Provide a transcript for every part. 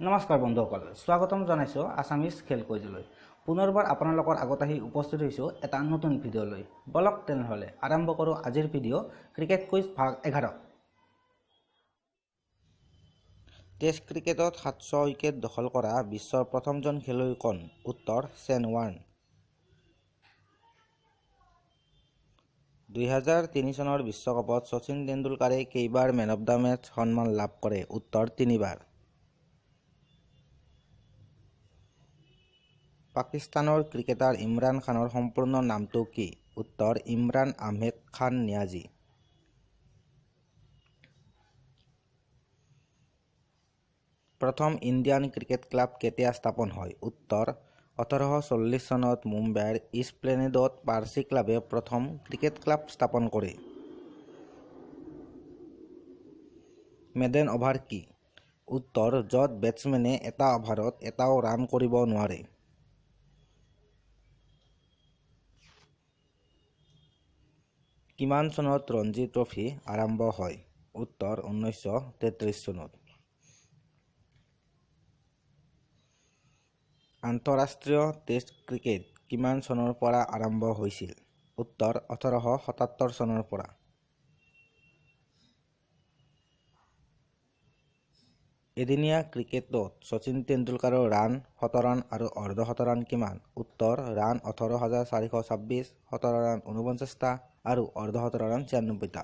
নমস্কাৰ বন্ধুসকল, স্বাগতম জনাইছোঁ আছামিজ খেল কুইজলৈ। পুনৰবাৰ আপোনালোকৰ আগত আহি উপস্থিত হৈছোঁ এটা নতুন ভিডিঅ' লৈ। বলক তেনেহ'লে আৰম্ভ কৰোঁ আজিৰ ভিডিঅ' ক্ৰিকেট কুইজ ভাগ 11। টেষ্ট ক্ৰিকেটত 700 উইকেট দখল কৰা বিশ্বৰ প্ৰথমজন খেলুৱৈ কোন? উত্তৰ ছেন ৱাৰ্ণ। 2003 চনৰ বিশ্বকাপত শচীন তেণ্ডুলকাৰে কেইবাৰ মেন অৱ দ্য মেচ সন্মান লাভ কৰে? উত্তৰ 3 বাৰ। পাকিস্তানৰ ক্ৰিকেটাৰ ইমৰান খানৰ সম্পূৰ্ণ নামটো কি? উত্তৰ ইমৰান আহমেদ খান নিয়াজী। প্ৰথম ইণ্ডিয়ান ক্ৰিকেট ক্লাব কেতিয়া স্থাপন হয়? উত্তৰ 1840 চনত মুম্বাইৰ ইস্টপ্লেনেডত পাৰ্চী ক্লাবে প্ৰথম ক্ৰিকেট ক্লাব স্থাপন কৰে। মেডেন অভাৰ কি? উত্তৰ য'ত বেটছমেনে এটা অভাৰত এটাও ৰান কৰিব নোৱাৰে। কিমান চনত ৰঞ্জী ট্ৰফী আৰম্ভ হয়? উত্তৰ 1933 চনত। আন্তঃৰাষ্ট্ৰীয় টেষ্ট ক্ৰিকেট কিমান চনৰ পৰা আৰম্ভ হৈছিল? উত্তৰ 1877 চনৰ পৰা। এদিনীয়া ক্ৰিকেটত শচীন তেণ্ডুলকাৰৰ ৰান, শতৰান আৰু অৰ্ধ শতৰান কিমান? উত্তৰ ৰান 18,426, শতৰান 49টা আৰু অৰ্ধ শতৰান 96টা।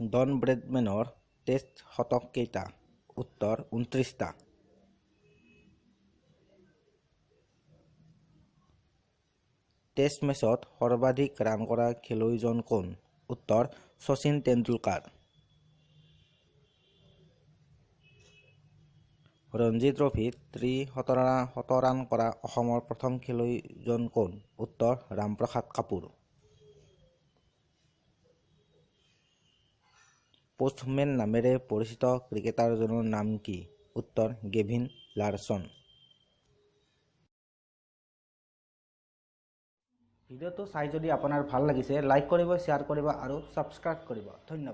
ডন ব্ৰেডমেনৰ টেষ্ট শতক কেইটা? উত্তৰ 29টা। টেষ্ট মেচত সৰ্বাধিক ৰান কৰা খেলুৱৈজন কোন? উত্তৰ শচীন তেণ্ডুলকাৰ। ৰঞ্জী ট্ৰফীত শতৰান কৰা অসমৰ প্ৰথম খেলুৱৈজন কোন? উত্তৰ ৰামপ্ৰসাদ কাপুৰ। পোষ্টমেন নামেৰে পৰিচিত ক্ৰিকেটাৰজনৰ নাম কি? উত্তৰ গেভিন লাৰছন। ভিডিঅ'টো চাই যদি আপোনাৰ ভাল লাগিছে লাইক কৰিব, শ্বেয়াৰ কৰিব আৰু ছাবস্ক্ৰাইব কৰিব। ধন্যবাদ।